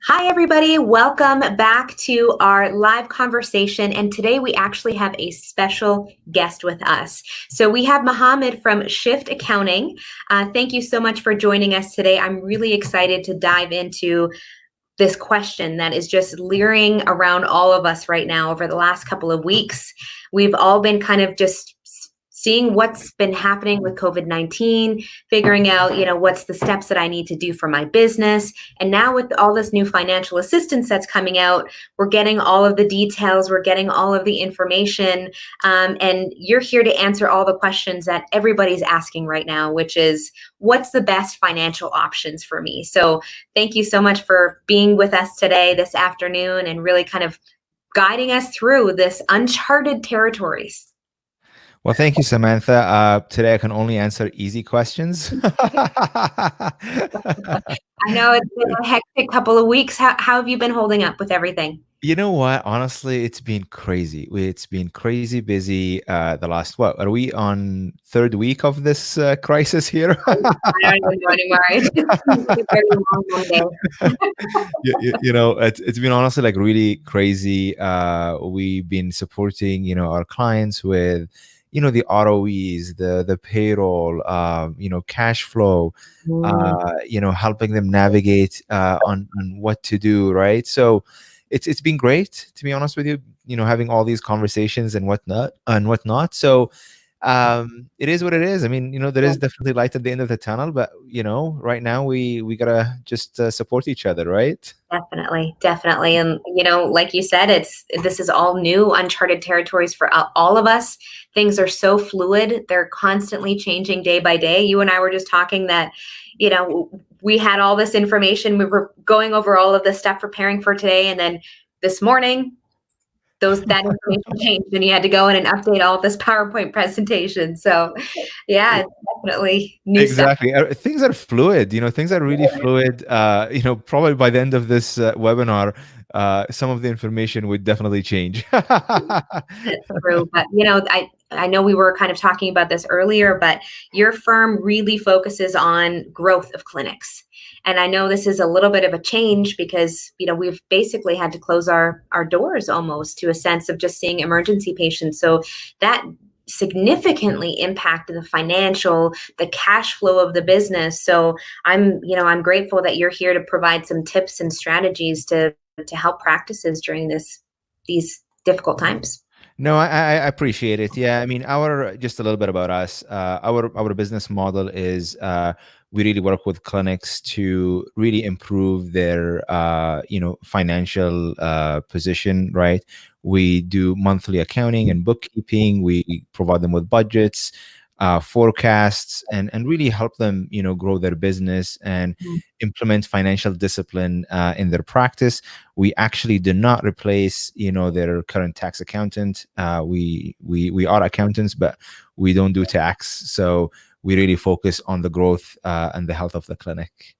Hi, everybody. Welcome back to our live conversation. And today we actually have a special guest with us. So we have Mohammed from Shift Accounting. Thank you so much for joining us today. I'm really excited to dive into this question that is just leering around all of us right now over the last couple of weeks. We've all been kind of just seeing what's been happening with COVID-19, figuring out, what's the steps that I need to do for my business. And now with all this new financial assistance that's coming out, we're getting all of the details, we're getting all of the information, and you're here to answer all the questions that everybody's asking right now, which is, what's the best financial options for me? So thank you so much for being with us today, this afternoon, and really kind of guiding us through this uncharted territories. Well, thank you, Samantha. Today I can only answer easy questions. I know it's been a hectic couple of weeks. How have you been holding up with everything? You know what? Honestly, it's been crazy. It's been crazy busy. The last, what, are we on third week of this crisis here? I don't even know anymore. It's just been a very long Monday. It's been honestly like really crazy. We've been supporting, our clients with, the ROEs, the payroll, cash flow, helping them navigate on what to do, right? So it's been great, to be honest with you, having all these conversations and whatnot. So it is what it is. I mean, there is definitely light at the end of the tunnel, but right now we gotta just support each other, right? Definitely. And, like you said, this is all new, uncharted territories for all of us. Things are so fluid. They're constantly changing day by day. You and I were just talking that, we had all this information. We were going over all of this stuff, preparing for today. And then this morning, that information changed and you had to go in and update all of this PowerPoint presentation. So yeah, it's definitely new stuff. Exactly. Things are fluid, things are really fluid. Probably by the end of this webinar, some of the information would definitely change. That's true. But, I know we were kind of talking about this earlier, but your firm really focuses on growth of clinics. And I know this is a little bit of a change because, we've basically had to close our doors almost to a sense of just seeing emergency patients. So that significantly impacted the cash flow of the business. So I'm grateful that you're here to provide some tips and strategies to help practices during these difficult times. No, I appreciate it. Yeah, I mean, just a little bit about us. Our business model is we really work with clinics to really improve their financial position. Right, we do monthly accounting and bookkeeping. We provide them with budgets, forecasts, and really help them grow their business and implement financial discipline in their practice. We actually do not replace their current tax accountant. We are accountants, but we don't do tax. So we really focus on the growth and the health of the clinic.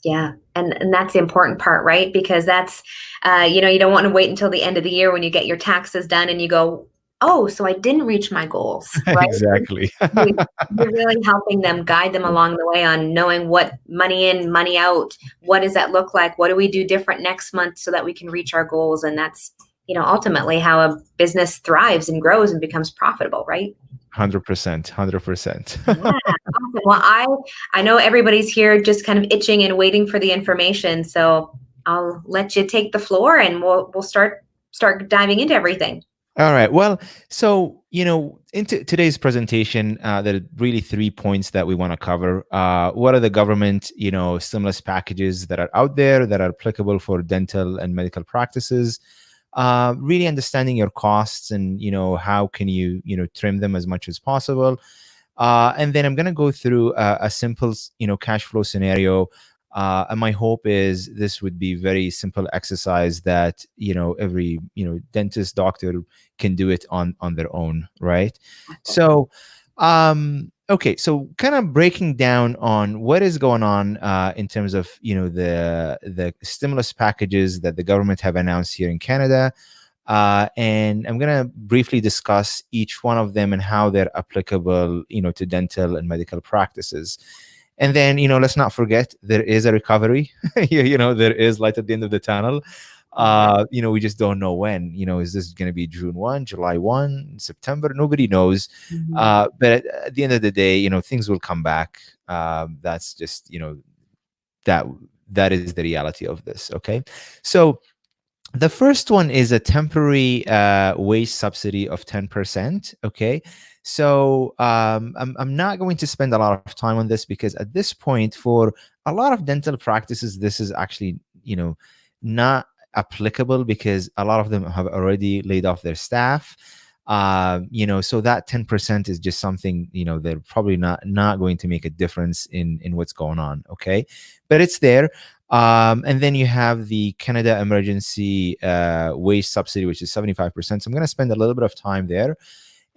Yeah. And that's the important part, right? Because that's, you don't want to wait until the end of the year when you get your taxes done and you go, oh, so I didn't reach my goals, right? Exactly. You're really helping them, guide them along the way on knowing what money in, money out, what does that look like? What do we do different next month so that we can reach our goals? And that's, ultimately how a business thrives and grows and becomes profitable, right? 100%. Yeah, awesome. Well, I know everybody's here just kind of itching and waiting for the information. So I'll let you take the floor and we'll start diving into everything. All right. Well, so, into today's presentation, there are really 3 points that we want to cover. What are the government, stimulus packages that are out there that are applicable for dental and medical practices? Really understanding your costs and, how can you, trim them as much as possible. And then I'm going to go through a simple, cash flow scenario. And my hope is this would be very simple exercise that, every, dentist, doctor can do it on their own, right? So, okay, so kind of breaking down on what is going on in terms of, the stimulus packages that the government have announced here in Canada. And I'm going to briefly discuss each one of them and how they're applicable, to dental and medical practices. And then, let's not forget there is a recovery. There is light at the end of the tunnel. We just don't know when. Is this going to be June 1, July 1, September? Nobody knows. But at the end of the day, things will come back. That's just, that that is the reality of this. Okay. So the first one is a temporary wage subsidy of 10%. Okay. So I'm not going to spend a lot of time on this because at this point, for a lot of dental practices, this is actually, not applicable because a lot of them have already laid off their staff. So that 10% is just something, they're probably not going to make a difference in what's going on. Okay. But it's there. And then you have the Canada Emergency Wage Subsidy, which is 75%. So I'm going to spend a little bit of time there.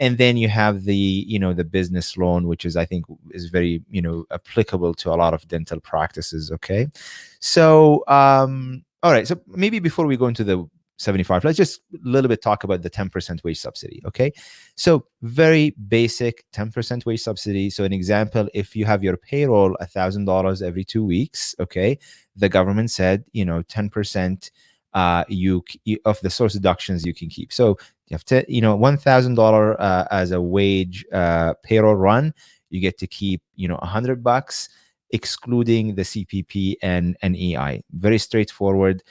And then you have the, the business loan, which is, I think, is very, applicable to a lot of dental practices. Okay. So, all right. So maybe before we go into the 75, let's just a little bit talk about the 10% wage subsidy. Okay. So very basic 10% wage subsidy. So an example, if you have your payroll $1,000 every 2 weeks, okay, the government said, 10% you of the source deductions you can keep. So you have to, $1,000 as a wage payroll run, you get to keep, $100, excluding the CPP and EI. Very straightforward.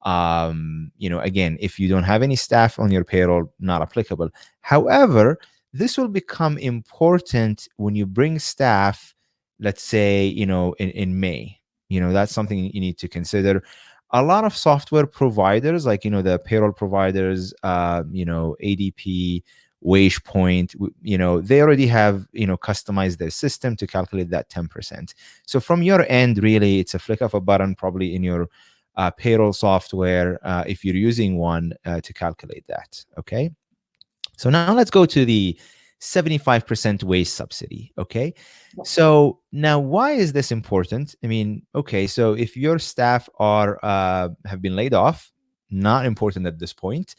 Again, if you don't have any staff on your payroll, not applicable. However, this will become important when you bring staff, let's say, in May. That's something you need to consider. A lot of software providers, like, the payroll providers, ADP, WagePoint, they already have, customized their system to calculate that 10%. So from your end, really, it's a flick of a button, probably in your payroll software, if you're using one, to calculate that. Okay. So now let's go to the 75% wage subsidy. Okay. So now, why is this important? I mean, okay, so if your staff are have been laid off, not important at this point.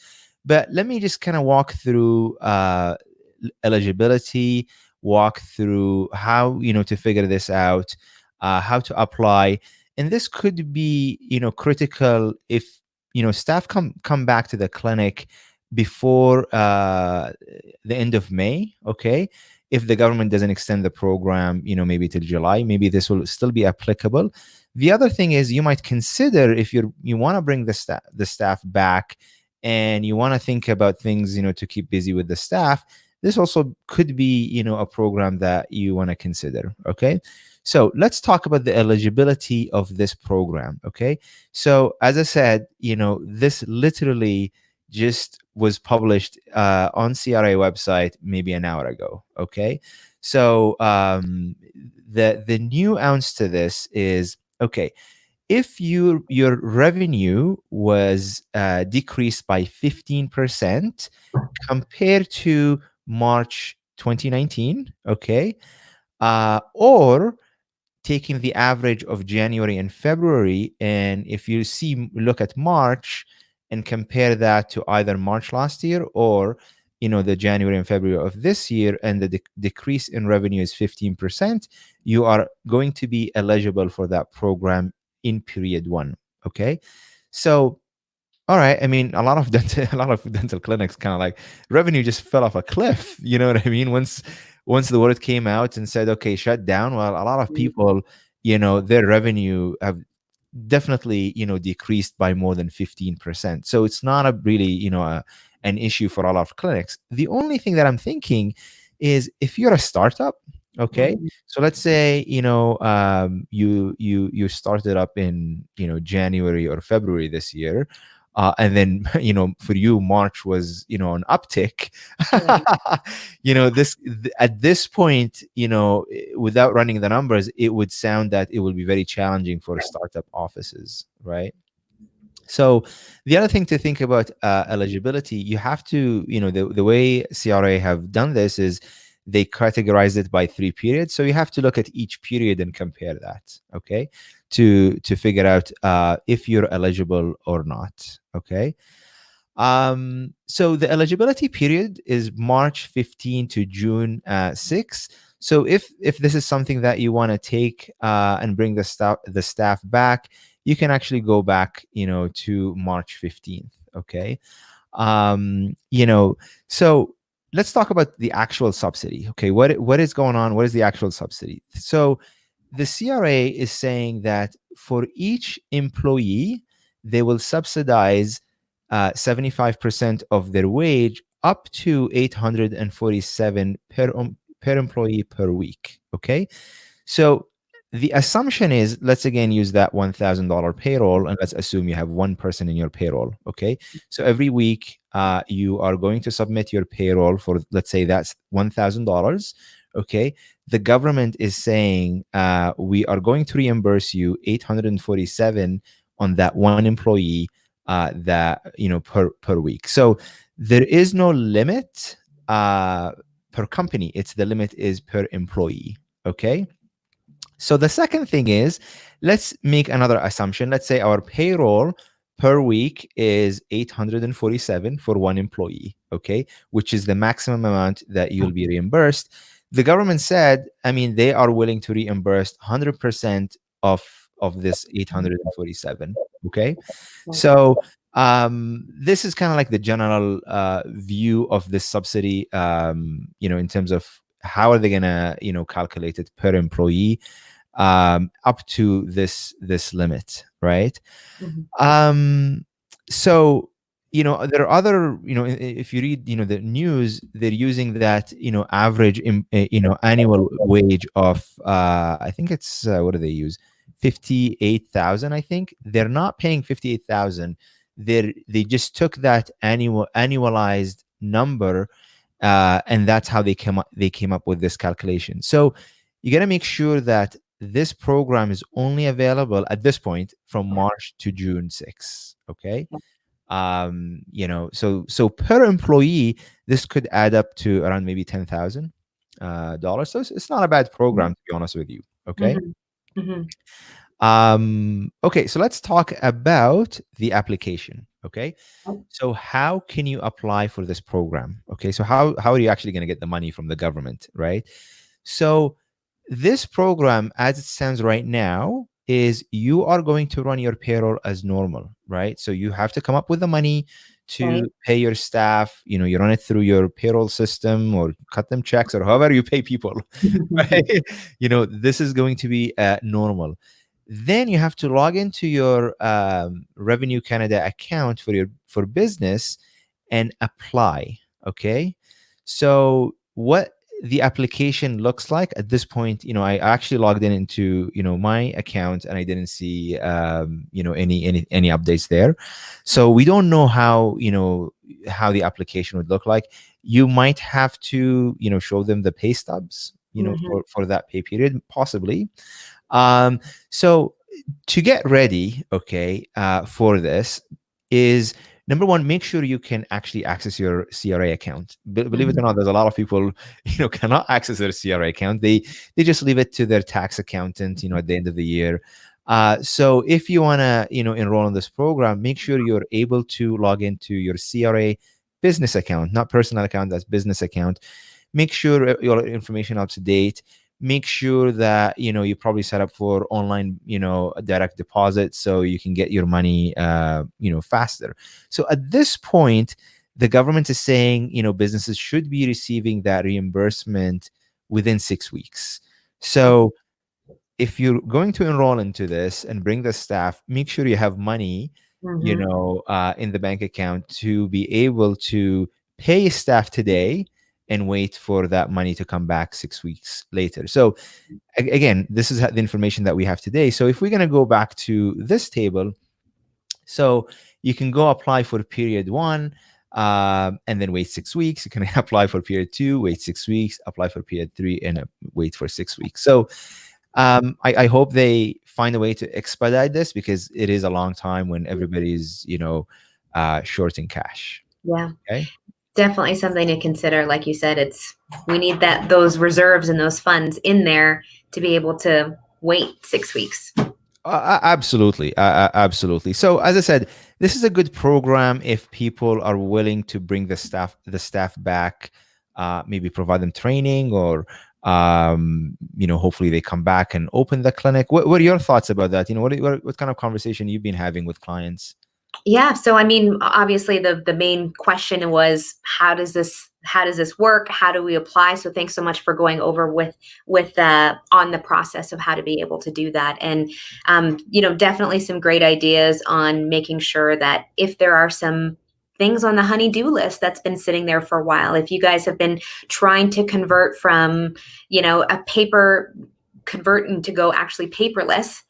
But let me just kind of walk through eligibility, walk through how, to figure this out, how to apply. And this could be, critical if, staff come back to the clinic before the end of May. Okay. If the government doesn't extend the program, maybe till July, maybe this will still be applicable. The other thing is, you might consider, if you want to bring the staff back and you want to think about things, to keep busy with the staff, this also could be, a program that you want to consider. Okay. So let's talk about the eligibility of this program. Okay. So as I said, this literally just was published on CRA website maybe an hour ago. Okay. So the new ounce to this is, okay, if your revenue was decreased by 15% compared to March 2019, okay, or taking the average of January and February, and if you look at March and compare that to either March last year or the January and February of this year, and the decrease in revenue is 15%, you are going to be eligible for that program in period 1. Okay. So, all right. I mean, a lot of dental clinics kind of like revenue just fell off a cliff. You know what I mean? Once the word came out and said, okay, shut down. Well, a lot of people, their revenue have definitely, decreased by more than 15%. So it's not a really, an issue for a lot of clinics. The only thing that I'm thinking is, if you're a startup, okay, so let's say, you started up in, January or February this year. And then, for you, March was, an uptick. At this point, without running the numbers, it would sound that it will be very challenging for startup offices, right? So the other thing to think about eligibility, you have to, the way CRA have done this is they categorize it by 3 periods. So you have to look at each period and compare that, okay, to figure out if you're eligible or not, okay? So the eligibility period is March 15 to June 6. So if this is something that you want to take and bring the staff back, you can actually go back, to March 15th. Okay. You know, so let's talk about the actual subsidy. Okay, what is going on? What is the actual subsidy? So the CRA is saying that for each employee, they will subsidize 75% of their wage up to 847 per employee per week. Okay, so the assumption is, let's again use that $1,000 payroll, and let's assume you have one person in your payroll. Okay, so every week you are going to submit your payroll for, let's say that's $1,000. Okay, the government is saying we are going to reimburse you 847 on that one employee that per week. So there is no limit per company. It's the limit is per employee. Okay. So the second thing is, let's make another assumption. Let's say our payroll per week is 847 for one employee, okay, which is the maximum amount that you'll be reimbursed. The government said, I mean, they are willing to reimburse 100% of this 847, okay? So this is kind of like the general view of this subsidy, in terms of how are they gonna, calculate it per employee up to this limit, right? So there are other, if you read the news, they're using that average annual wage of I think it's what do they use, 58,000. I think they're not paying 58,000. They just took that annualized number, and that's how they came up with this calculation. So you got to make sure that this program is only available at this point from March to June 6th. Okay. So per employee, this could add up to around maybe $10,000. So it's not a bad program, to be honest with you. Okay. Okay, so let's talk about the application. Okay, so how can you apply for this program? Okay, so how are you actually going to get the money from the government, right? So this program, as it stands right now, is you are going to run your payroll as normal, right? So you have to come up with the money to pay your staff. You run it through your payroll system or cut them checks or however you pay people, right? This is going to be normal. Then you have to log into your Revenue Canada account for business and apply. Okay, so what the application looks like at this point, I actually logged into my account and I didn't see any updates there. So we don't know how how the application would look like. You might have to show them the pay stubs for that pay period, possibly. So to get ready, okay, for this is, number one, make sure you can actually access your CRA account. Believe it or not, there's a lot of people, cannot access their CRA account. They just leave it to their tax accountant, at the end of the year. So if you want to, enroll in this program, make sure you're able to log into your CRA business account, not personal account, that's business account. Make sure your information up to date. Make sure that you probably set up for online direct deposit so you can get your money faster. So at this point, the government is saying businesses should be receiving that reimbursement within 6 weeks. So if you're going to enroll into this and bring the staff, make sure you have money in the bank account to be able to pay staff today and wait for that money to come back 6 weeks later. So again, this is the information that we have today. So if we're going to go back to this table, so you can go apply for period 1 and then wait 6 weeks. You can apply for period 2, wait 6 weeks, apply for period 3 and wait for 6 weeks. So I hope they find a way to expedite this, because it is a long time when everybody's short in cash. Yeah. Okay. Definitely something to consider. Like you said, we need those reserves and those funds in there to be able to wait 6 weeks. Absolutely. Absolutely. So as I said, this is a good program if people are willing to bring the staff back, maybe provide them training or hopefully they come back and open the clinic. What are your thoughts about that? What kind of conversation you've been having with clients? Yeah, so I mean, obviously the main question was how does this work? How do we apply? So thanks so much for going over with on the process of how to be able to do that. And definitely some great ideas on making sure that if there are some things on the honey-do list that's been sitting there for a while, if you guys have been trying to convert from, a paper converting to go actually paperless,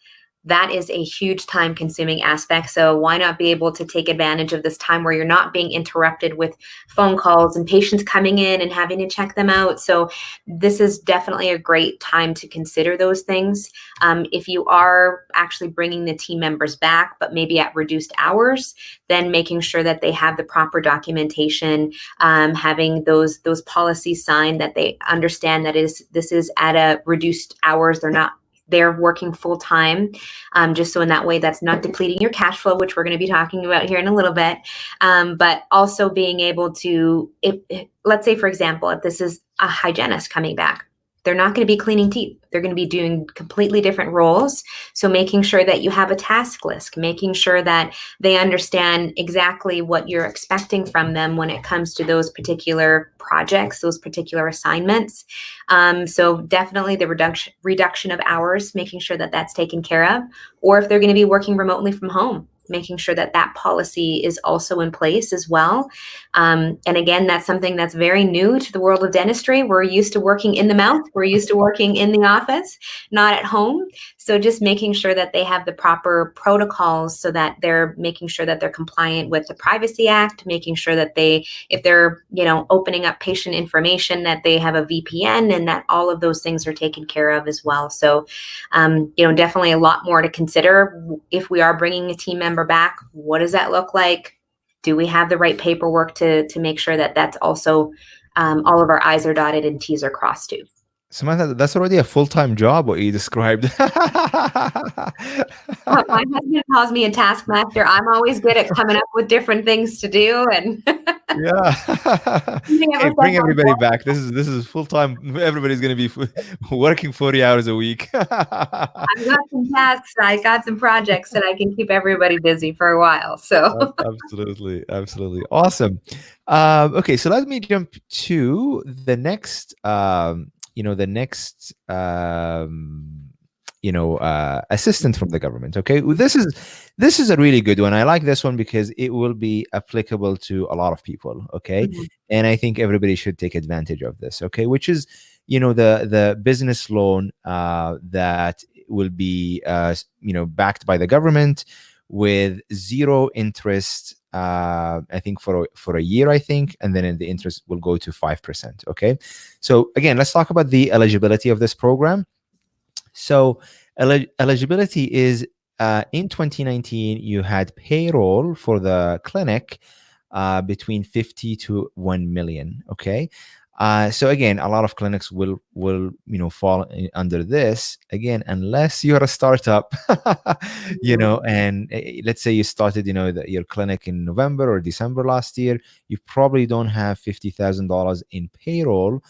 that is a huge time consuming aspect. So why not be able to take advantage of this time where you're not being interrupted with phone calls and patients coming in and having to check them out. So this is definitely a great time to consider those things. If you are actually bringing the team members back, but maybe at reduced hours, then making sure that they have the proper documentation, having those policies signed, that they understand that this is at a reduced hours. They're working full time, just so in that way that's not depleting your cash flow, which we're going to be talking about here in a little bit. But also being able to, if let's say, for example, if this is a hygienist coming back, they're not going to be cleaning teeth. They're going to be doing completely different roles. So making sure that you have a task list, making sure that they understand exactly what you're expecting from them when it comes to those particular projects, those particular assignments. So definitely the reduction of hours, making sure that that's taken care of, or if they're going to be working remotely from home, making sure that that policy is also in place as well. And again, that's something that's very new to the world of dentistry. We're used to working in the mouth. We're used to working in the office, not at home. So just making sure that they have the proper protocols so that they're making sure that they're compliant with the Privacy Act, making sure that if they're, opening up patient information, that they have a VPN and that all of those things are taken care of as well. So, definitely a lot more to consider. If we are bringing a team member back, what does that look like? Do we have the right paperwork to make sure that that's also all of our I's are dotted and T's are crossed too? Samantha, that's already a full-time job, what you described. My husband calls me a taskmaster. I'm always good at coming up with different things to do, and Yeah. Hey, bring everybody back. This is full-time. Everybody's going to be working 40 hours a week. I've got some tasks. I got some projects that I can keep everybody busy for a while. So Absolutely. Awesome. Okay, so let me jump to the next assistance from the government. Okay, well, this is a really good one. I like this one because it will be applicable to a lot of people. Okay, and I think everybody should take advantage of this. Okay, which is the business loan that will be backed by the government with zero interest. I think for a year, I think, and then the interest will go to 5%. Okay, so again, let's talk about the eligibility of this program. So eligibility is in 2019, you had payroll for the clinic between 50 to 1 million. Okay. So again, a lot of clinics will fall under this again, unless you're a startup, and let's say you started, your clinic in November or December last year, you probably don't have $50,000 in payroll.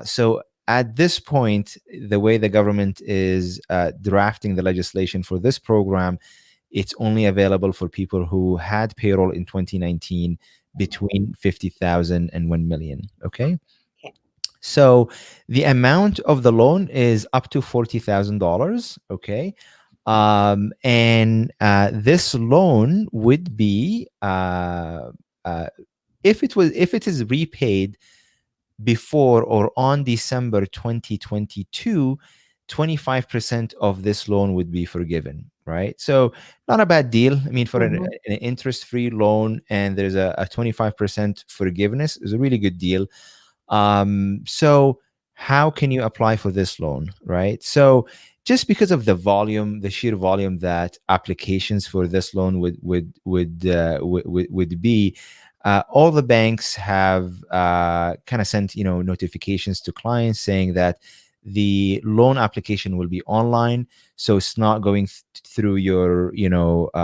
So at this point, the way the government is drafting the legislation for this program, it's only available for people who had payroll in 2019 between 50,000 and 1 million. Okay. So the amount of the loan is up to $40,000. Okay. And this loan would be, if it is repaid before or on December 2022, 25% of this loan would be forgiven, right? So not a bad deal. I mean, for an interest-free loan, and there's a 25% forgiveness is a really good deal. So how can you apply for this loan, right? So just because of the sheer volume that applications for this loan would be, all the banks have kind of sent notifications to clients saying that the loan application will be online, so it's not going through your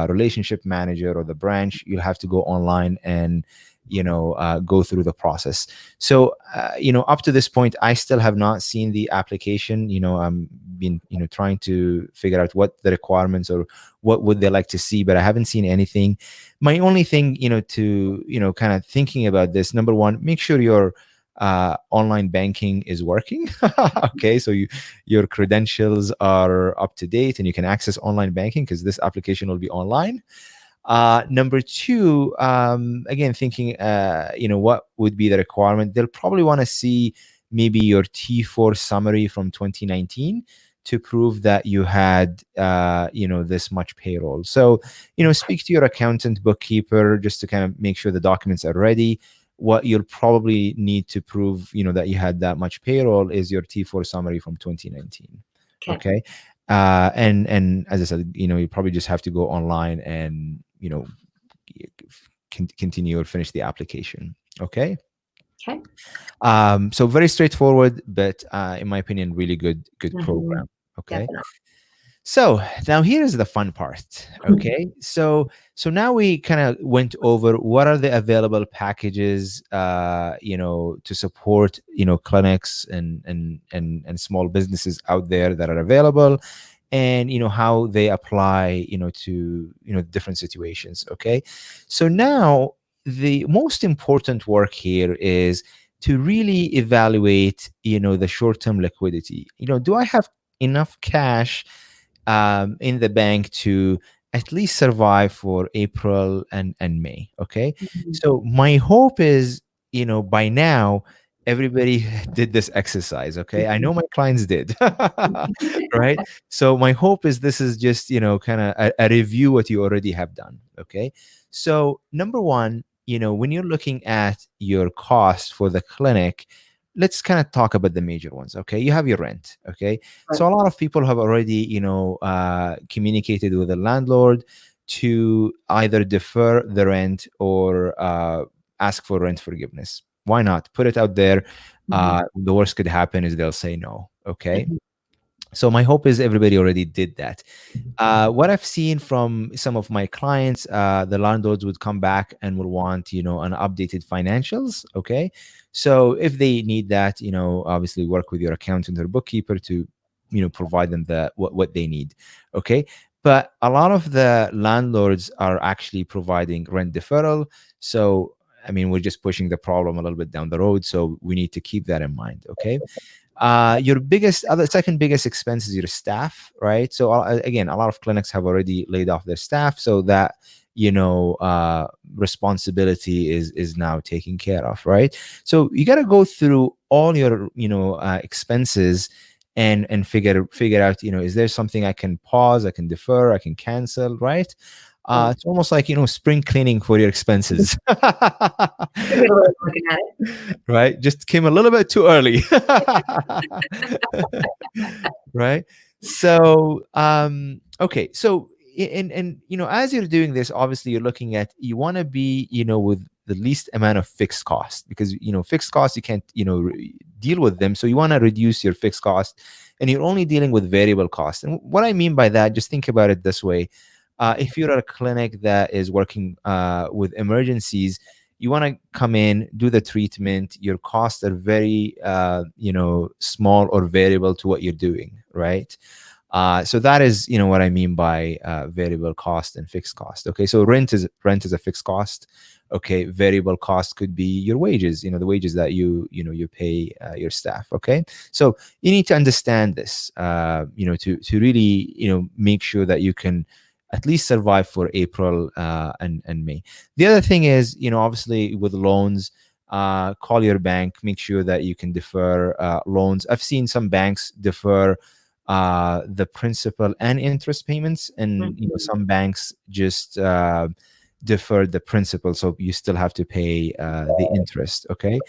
relationship manager or the branch. You'll have to go online and go through the process. So up to this point, I still have not seen the application. I'm been trying to figure out what the requirements or what would they like to see, but I haven't seen anything. My only thing, to kind of thinking about this, number one, make sure your online banking is working. Okay, so your credentials are up to date and you can access online banking because this application will be online. Number two, again, thinking, what would be the requirement? They'll probably want to see maybe your T4 summary from 2019 to prove that you had, this much payroll. So, speak to your accountant, bookkeeper, just to kind of make sure the documents are ready. What you'll probably need to prove, that you had that much payroll is your T4 summary from 2019. Okay. And as I said, you probably just have to go online and continue or finish the application. Okay. So very straightforward, but in my opinion, really good program. Okay. Definitely. So now here's the fun part. Okay. So now we kind of went over what are the available packages, to support, clinics and small businesses out there that are available, and how they apply, to different situations. Okay. So now the most important work here is to really evaluate, the short-term liquidity. Do I have enough cash in the bank to at least survive for April and May? Okay. So my hope is, by now, everybody did this exercise. Okay. I know my clients did. Right. So my hope is this is just, kind of a review what you already have done. Okay. So number one, when you're looking at your cost for the clinic, let's kind of talk about the major ones. Okay. You have your rent. Okay. So a lot of people have already, communicated with the landlord to either defer the rent or ask for rent forgiveness. Why not? Put it out there. The worst could happen is they'll say no. Okay. So my hope is everybody already did that. What I've seen from some of my clients, the landlords would come back and will want, an updated financials. Okay. So if they need that, obviously work with your accountant or bookkeeper to, provide them what they need. Okay. But a lot of the landlords are actually providing rent deferral. So, I mean, we're just pushing the problem a little bit down the road. So we need to keep that in mind. Okay. Your second biggest expense is your staff, right? So again, a lot of clinics have already laid off their staff, so that responsibility is now taken care of, right? So you got to go through all your expenses and figure out, is there something I can pause, I can defer, I can cancel, right? It's almost like spring cleaning for your expenses. Right, just came a little bit too early. Right. So okay, so and as you're doing this, obviously you're looking at, you want to be with the least amount of fixed cost, because fixed costs you can't deal with them, so you want to reduce your fixed cost, and you're only dealing with variable costs. And what I mean by that, just think about it this way. If you're at a clinic that is working with emergencies, you want to come in, do the treatment. Your costs are very, small or variable to what you're doing, right? So that is, what I mean by variable cost and fixed cost. Okay, so rent is a fixed cost. Okay, variable cost could be your wages. The wages that you pay your staff. Okay, so you need to understand this. To really make sure that you can at least survive for April and May. The other thing is, obviously with loans, call your bank, make sure that you can defer loans. I've seen some banks defer the principal and interest payments, and some banks just defer the principal, so you still have to pay the interest. Okay.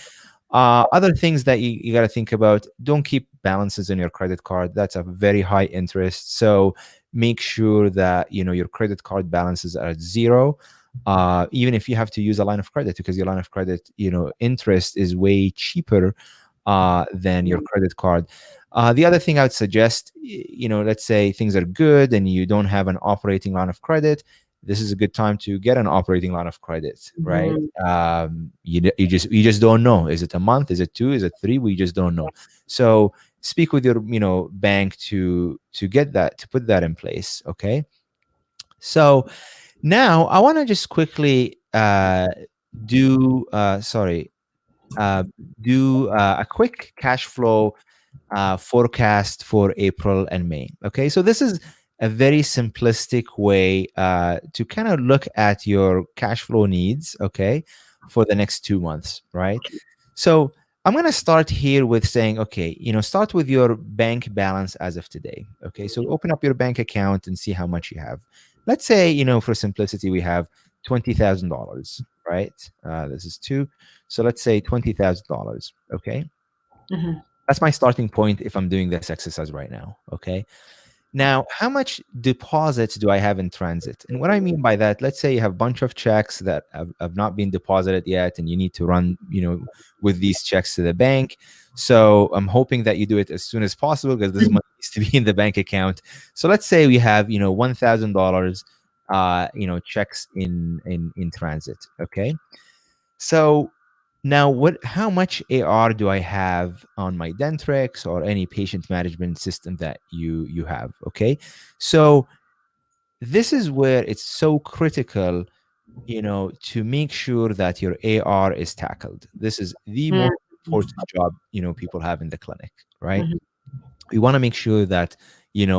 Other things that you got to think about: don't keep balances on your credit card. That's a very high interest. So make sure that your credit card balances are at zero. Even if you have to use a line of credit, because your line of credit, interest is way cheaper than your credit card. The other thing I would suggest, let's say things are good and you don't have an operating line of credit, this is a good time to get an operating line of credit, right? Mhm. You just don't know. Is it a month? Is it 2? Is it 3? We just don't know. So speak with your bank to get that, to put that in place. Okay. So now I want to just quickly do sorry do a quick cash flow forecast for April and May. Okay, so this is a very simplistic way to kind of look at your cash flow needs, okay, for the next 2 months, right? So I'm going to start here with saying, okay, start with your bank balance as of today. Okay, so open up your bank account and see how much you have. Let's say, for simplicity, we have $20,000, right? This is two. So let's say $20,000, okay? Mhm. That's my starting point if I'm doing this exercise right now. Okay. Now, how much deposits do I have in transit? And what I mean by that, let's say you have a bunch of checks that have not been deposited yet, and you need to run, with these checks to the bank. So I'm hoping that you do it as soon as possible because this money needs to be in the bank account. So let's say we have, $1,000, checks in transit. Okay. So now, how much AR do I have on my Dentrix or any patient management system that you have? Okay, so this is where it's so critical, to make sure that your AR is tackled. This is the Mhm. most important job people have in the clinic, right? Mhm. We want to make sure that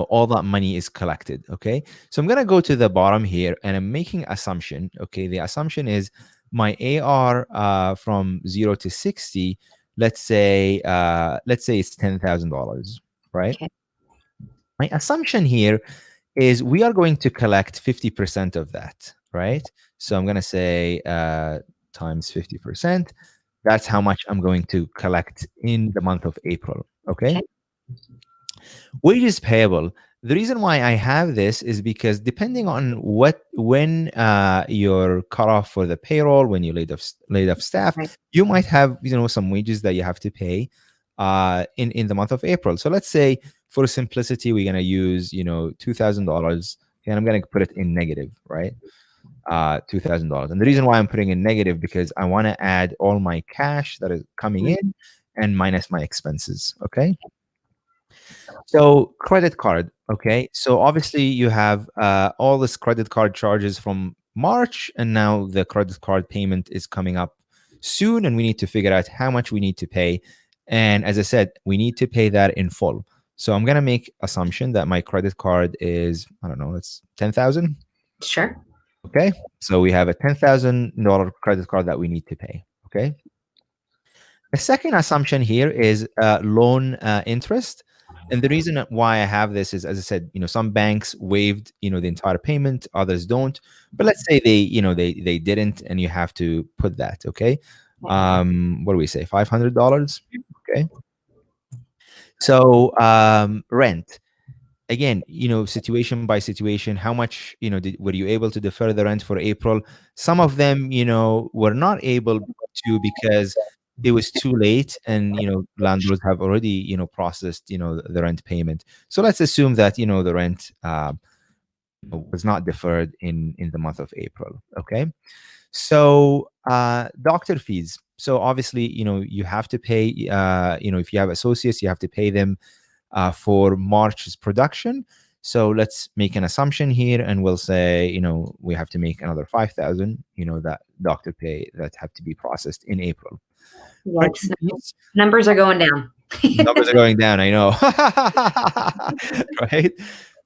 all that money is collected. Okay, so I'm going to go to the bottom here and I'm making assumption. Okay, the assumption is my AR from 0 to 60, let's say it's $10,000, right? Okay. My assumption here is we are going to collect 50% of that, right? So I'm going to say times 50%. That's how much I'm going to collect in the month of April. Okay. Okay. Wages payable. The reason why I have this is because depending on when your cutoff for the payroll, when you laid off staff, Right. you might have some wages that you have to pay in the month of April. So let's say for simplicity, we're gonna use $2,000, and I'm gonna put it in negative, right? $2,000. And the reason why I'm putting in negative because I want to add all my cash that is coming Mhm. in and minus my expenses. Okay. So credit card, okay. So obviously you have all this credit card charges from March, and now the credit card payment is coming up soon, and we need to figure out how much we need to pay. And as I said, we need to pay that in full. So I'm gonna make assumption that my credit card is, I don't know, it's 10,000. Sure. Okay, so we have a $10,000 credit card that we need to pay. Okay. The second assumption here is loan interest. And the reason why I have this is, as I said, some banks waived, the entire payment, others don't. But let's say they didn't, and you have to put that. Okay, what do we say? $500. Okay, so rent again, situation by situation, how much, were you able to defer the rent for April? Some of them, were not able to because it was too late, and landlords have already processed the rent payment. So let's assume that the rent was not deferred in the month of April. Okay. So doctor fees. So obviously, you have to pay, if you have associates, you have to pay them for March's production. So let's make an assumption here, and we'll say, we have to make another 5,000, that doctor pay that have to be processed in April. Yikes. Merchant fees, Numbers are going down. numbers are going down. I know, right?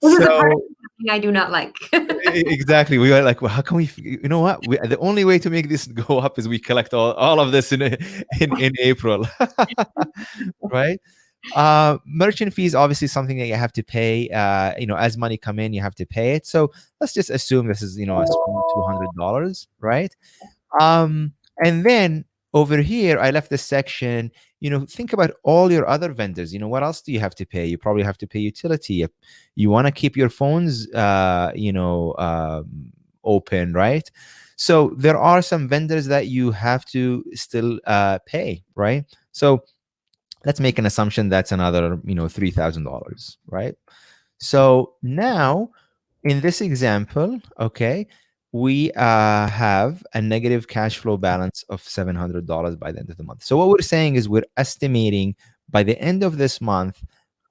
This is the part of So I do not like. exactly, we were like, well, how can we? You know what? The only way to make this go up is we collect all of this in April, right? Merchant fees obviously something that you have to pay. As money come in, you have to pay it. So let's just assume this is a small $200, right? And then over here, I left this section. Think about all your other vendors. What else do you have to pay? You probably have to pay utility. You want to keep your phones, open, right? So there are some vendors that you have to still pay, right? So let's make an assumption that's another $3,000, right? So now in this example, okay, we have a negative cash flow balance of $700 by the end of the month. So what we're saying is we're estimating by the end of this month,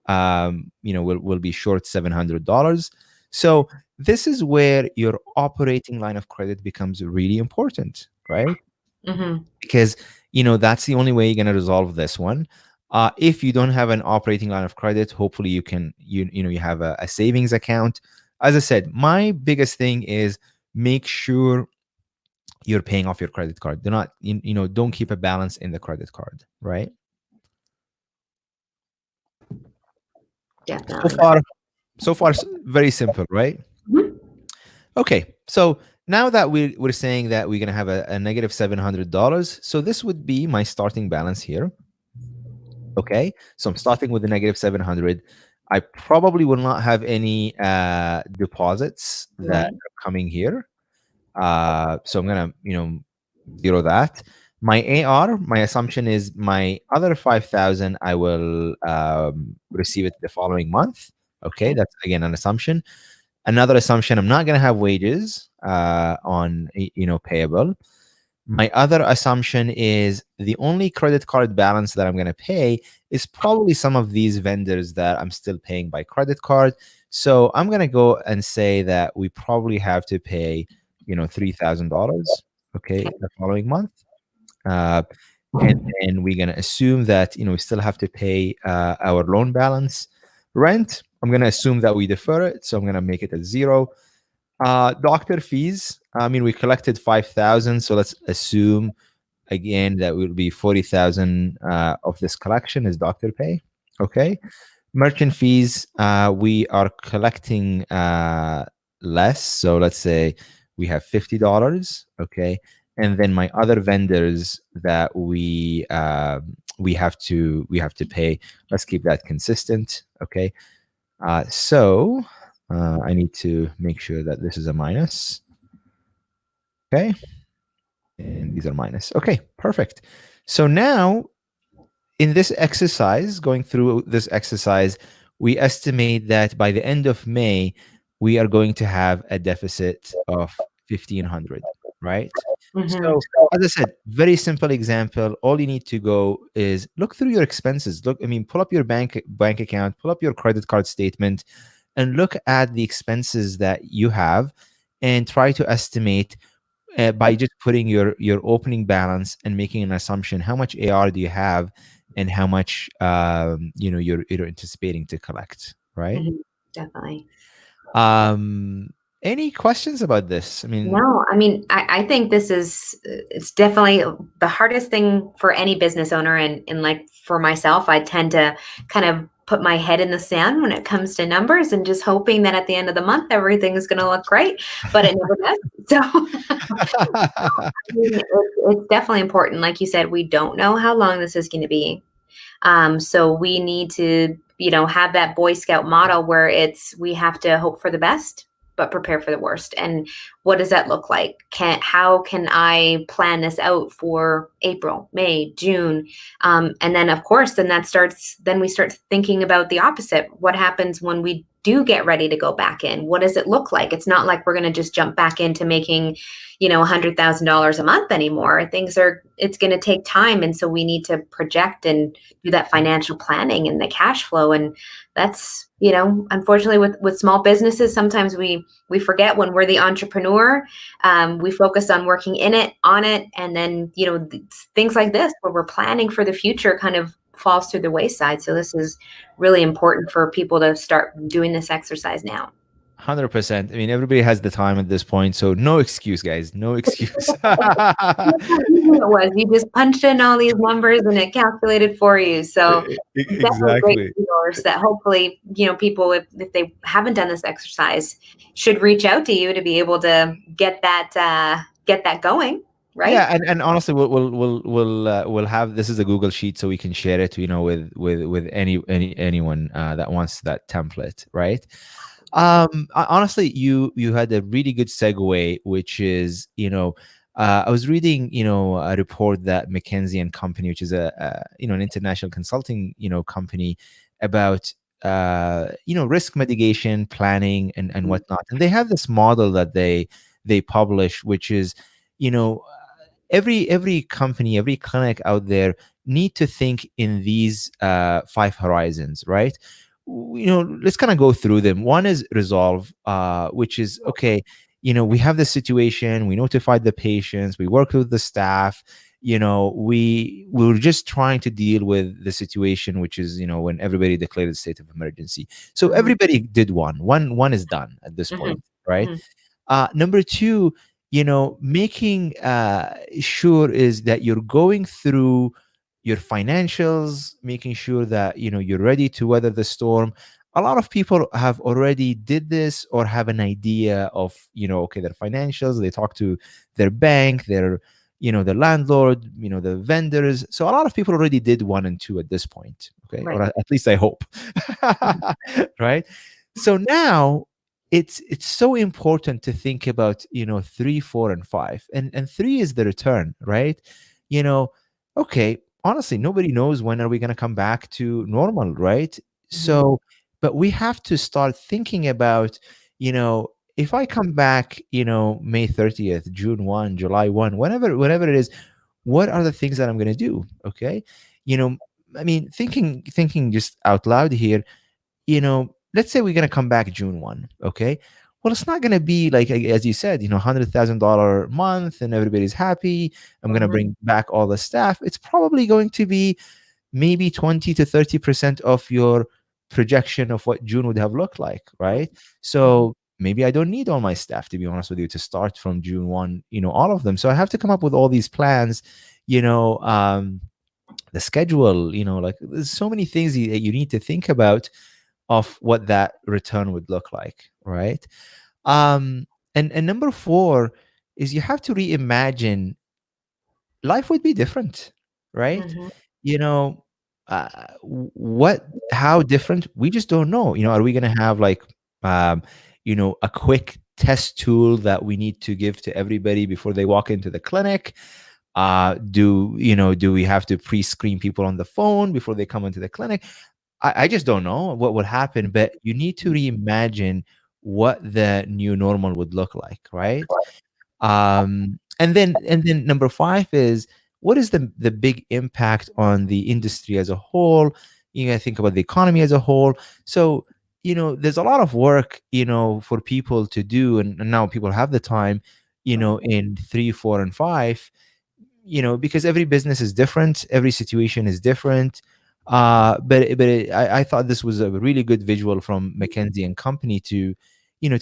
we'll be short $700. So this is where your operating line of credit becomes really important, right? Mm-hmm. Because that's the only way you're going to resolve this one. If you don't have an operating line of credit, hopefully you have a savings account. As I said, my biggest thing is make sure you're paying off your credit card. Do not don't keep a balance in the credit card, right? Definitely. So far very simple, right? Mhm. Okay, so now that we're saying that we're going to have a negative $700, so this would be my starting balance here. Okay, so I'm starting with the negative 700. I probably will not have any deposits that Right. are coming here. So I'm gonna, zero that. My AR, my assumption is my other 5,000, I will receive it the following month. Okay, Okay. that's again an assumption. Another assumption, I'm not gonna have wages on payable. My other assumption is the only credit card balance that I'm going to pay is probably some of these vendors that I'm still paying by credit card. So I'm going to go and say that we probably have to pay, $3,000, okay, the following month. Uh, and then we're going to assume that, we still have to pay our loan balance. Rent, I'm going to assume that we defer it. So I'm going to make it at zero. Doctor fees, I mean, we collected 5,000. So let's assume again that will be 40,000 of this collection is doctor pay. Okay. Merchant fees, we are collecting less. So let's say we have $50. Okay. And then my other vendors that we have to pay. Let's keep that consistent. Okay. So I need to make sure that this is a minus. Okay. And these are minus. Okay, perfect. So now in this exercise, going through this exercise, we estimate that by the end of May, we are going to have a deficit of 1,500, right? Mm-hmm. So, as I said, very simple example. All you need to go is look through your expenses. Pull up your bank account, pull up your credit card statement, and look at the expenses that you have, and try to estimate by just putting your opening balance and making an assumption how much AR do you have and how much you're anticipating to collect, right? Mm-hmm. Definitely. Um, any questions about this? I mean, No, I mean, I think this is, it's definitely the hardest thing for any business owner. And like for myself, I tend to kind of put my head in the sand when it comes to numbers and just hoping that at the end of the month, everything is going to look great, but it never does. So I mean, it's definitely important. Like you said, we don't know how long this is going to be. So we need to, have that Boy Scout model where we have to hope for the best, but prepare for the worst. And what does that look like? How can I plan this out for April, May, June? And then of course, then we start thinking about the opposite. What happens when we do get ready to go back in? What does it look like? It's not like we're going to just jump back into making, $100,000 a month anymore. It's going to take time. And so we need to project and do that financial planning and the cash flow. And that's, unfortunately with small businesses, sometimes we forget when we're the entrepreneur. We focus on working on it. And then, things like this where we're planning for the future kind of falls through the wayside. So this is really important for people to start doing this exercise now. 100%. I mean, everybody has the time at this point, so no excuse, guys. No excuse. That's how easy it was. You just punched in all these numbers and it calculated for you. So definitely great Exactly. resource that hopefully, people, if they haven't done this exercise, should reach out to you to be able to get that going, right? Yeah, and honestly, we'll have this is a Google sheet, so we can share it, with anyone that wants that template, right? Honestly, you had a really good segue, which is, I was reading, a report that McKinsey and Company, which is an international consulting, company, about risk mitigation planning and whatnot, and they have this model that they publish, which is, you know, every company, every clinic out there need to think in these 5 horizons, right? Let's kind of go through them. One is resolve, which is okay. We have the situation, we notified the patients, we worked with the staff. We were just trying to deal with the situation, which is, when everybody declared a state of emergency. So Mhm, everybody did one is done at this mhm, point, right? mhm, Number two, making sure is that you're going through your financials, making sure that you're ready to weather the storm. A lot of people have already did this or have an idea of, okay, their financials. They talk to their bank, their landlord, the vendors. So a lot of people already did 1 and 2 at this point, okay, or right. at least I hope. Mhm, Right? So now it's so important to think about 3, 4, and 5, and 3 is the return, right? you know okay, honestly, nobody knows when are we going to come back to normal, right? mhm, So but we have to start thinking about, if I come back, May 30th, June 1, July 1, whenever it is, what are the things that I'm going to do? Okay. you know I mean, thinking just out loud here, let's say we're going to come back June 1, okay? Well, it's not going to be like, as you said, $100,000 month and everybody's happy. I'm going to mhm, bring back all the staff. It's probably going to be maybe 20 to 30% of your projection of what June would have looked like, right. right? Mhm, So maybe I don't need all my staff, to be honest with you, to start from June 1, all of them. So I have to come up with all these plans, you know, um, the schedule, like there's so many things that you need to think about of what that return would look like, right? And number 4 is you have to reimagine life would be different, right? mhm, You know, how different? We just don't know. Are we going to have like, um, a quick test tool that we need to give to everybody before they walk into the clinic? Do we have to pre-screen people on the phone before they come into the clinic? I just don't know what would happen, but you need to reimagine what the new normal would look like, right? And then number 5 is, what is the big impact on the industry as a whole? You gotta think about the economy as a whole. So, there's a lot of work, for people to do, and now people have the time, in 3, 4, and 5, because every business is different, every situation is different. I thought this was a really good visual from McKinsey and Company to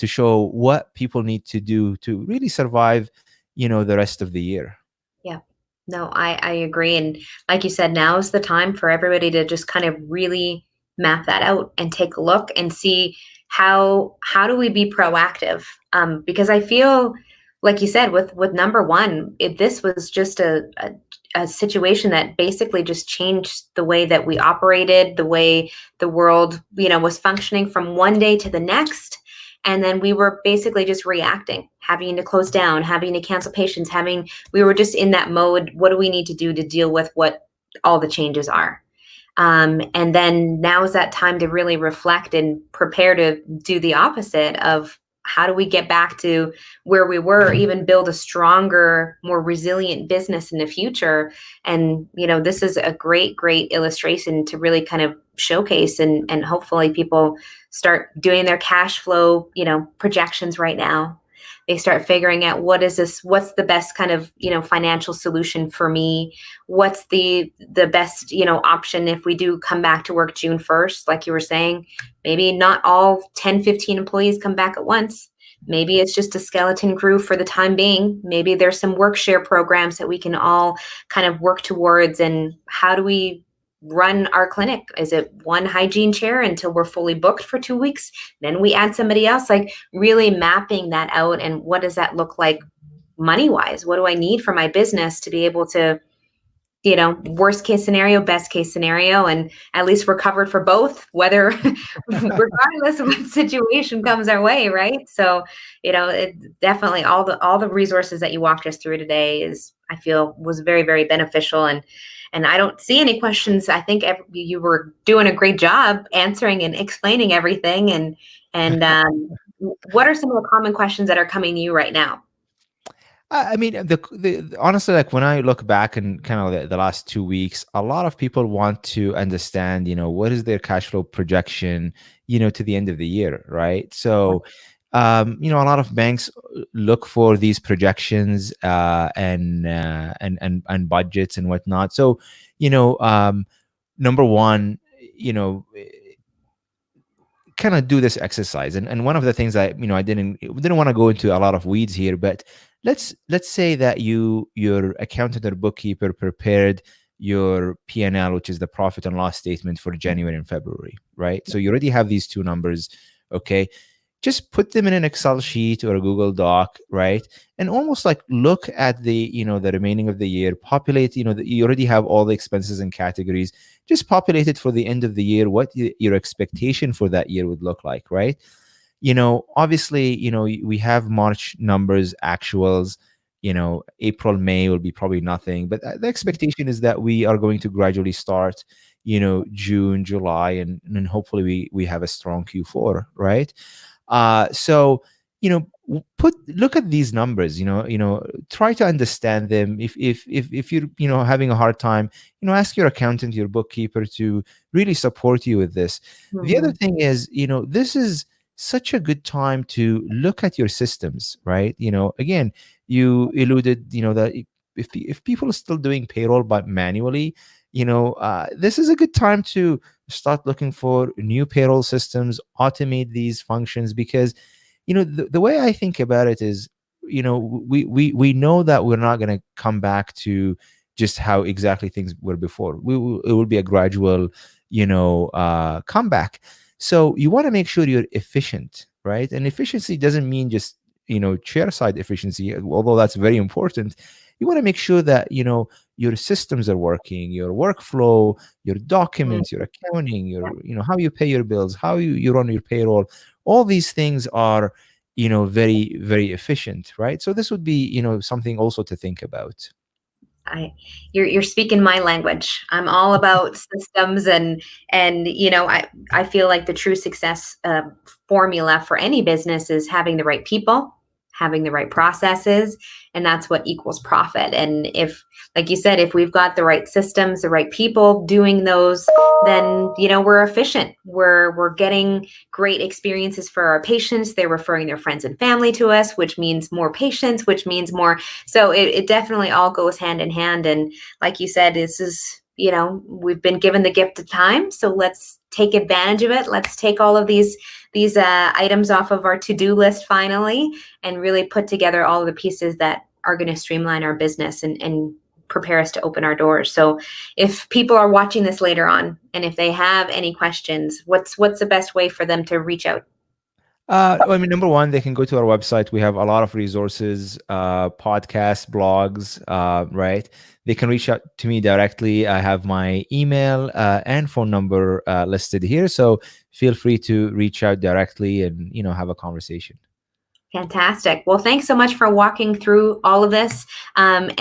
show what people need to do to really survive, the rest of the year. yeah. No, I agree. And like you said, now is the time for everybody to just kind of really map that out and take a look and see how do we be proactive? Because I feel like you said with number one, this was just a situation that basically just changed the way that we operated, the way the world, was functioning from one day to the next. And then we were basically just reacting, having to close down, having to cancel patients, we were just in that mode. What do we need to do to deal with what all the changes are? And then now is that time to really reflect and prepare to do the opposite of how do we get back to where we were, even build a stronger, more resilient business in the future. And this is a great illustration to really kind of showcase, and hopefully people start doing their cash flow projections right now. They start figuring out what's the best kind of financial solution for me. What's the best option if we do come back to work June 1st, like you were saying? Maybe not all 10, 15 employees come back at once. Maybe it's just a skeleton crew for the time being. Maybe there's some work share programs that we can all kind of work towards. And how do we run our clinic? Is it one hygiene chair until we're fully booked for 2 weeks? Then we add somebody else, like really mapping that out. And what does that look like money wise? What do I need for my business to be able to, worst case scenario, best case scenario, and at least we're covered for both, whether regardless of what situation comes our way, right? So, it definitely all the resources that you walked us through today I feel was very, very beneficial, and I don't see any questions. I think you were doing a great job answering and explaining everything. And what are some of the common questions that are coming to you right now? I mean, honestly, like when I look back and kind of the last 2 weeks, a lot of people want to understand, what is their cash flow projection, to the end of the year, right? So, a lot of banks look for these projections and budgets and whatnot. So, number one, you know kind of do this exercise. And one of the things I didn't want to go into a lot of weeds here, but let's say that your accountant or bookkeeper prepared your P&L, which is the profit and loss statement for January and February, right? So you already have these two numbers. Okay, just put them in an Excel sheet or a Google Doc, right? And almost like look at the remaining of the year, populate, you already have all the expenses and categories. Just populate it for the end of the year, what your expectation for that year would look like, right? Obviously, we have March numbers, actuals, April, May will be probably nothing, but the expectation is that we are going to gradually start, June, July, and hopefully we have a strong Q4, right? So look at these numbers. Try to understand them. If you're having a hard time, ask your accountant, your bookkeeper to really support you with this. The other Mhm. thing is, this is such a good time to look at your systems, right? Again, you alluded, that if people are still doing payroll but manually, this is a good time to start looking for new payroll systems, automate these functions, because the way I think about it is, we know that we're not going to come back to just how exactly things were before. It will be a gradual comeback. So you want to make sure you're efficient, right? And efficiency doesn't mean just chair side efficiency, although that's very important. You want to make sure that your systems are working, your workflow, your Mm. documents, your accounting, how you pay your bills, how you run your payroll. All these things are very, very efficient, right? So this would be something also to think about. I you're speaking my language. I'm all about systems, and I feel like the true success formula for any business is having the right people, having the right processes, and that's what equals profit. And if, like you said, if we've got the right systems, the right people doing those, then we're efficient. We're getting great experiences for our patients. They're referring their friends and family to us, which means more patients, which means more. So it definitely all goes hand in hand. And like you said, this is, we've been given the gift of time. So let's take advantage of it. Let's take all of these items off of our to-do list finally, and really put together all of the pieces that are going to streamline our business and prepare us to open our doors. So if people are watching this later on, and if they have any questions, what's the best way for them to reach out? I mean, number one, they can go to our website. We have a lot of resources, podcasts, blogs, right? They can reach out to me directly. I have my email and phone number listed here. So feel free to reach out directly and, have a conversation. Fantastic. Well, thanks so much for walking through all of this. And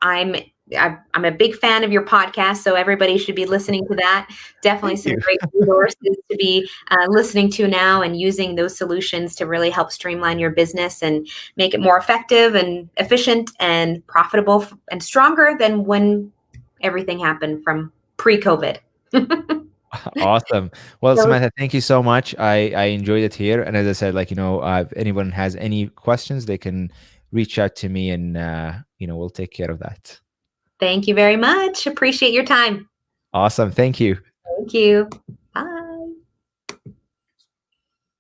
I'm a big fan of your podcast, so everybody should be listening to that. Definitely Thank some you. great resources to be listening to now, and using those solutions to really help streamline your business and make it more effective and efficient and profitable and stronger than when everything happened from pre-COVID. Awesome. Well, So Samantha, thank you so much. I enjoyed it here. And as I said, like, if anyone has any questions, they can reach out to me and, we'll take care of that. thank you very much. Appreciate your time. Awesome. Thank you. Thank you.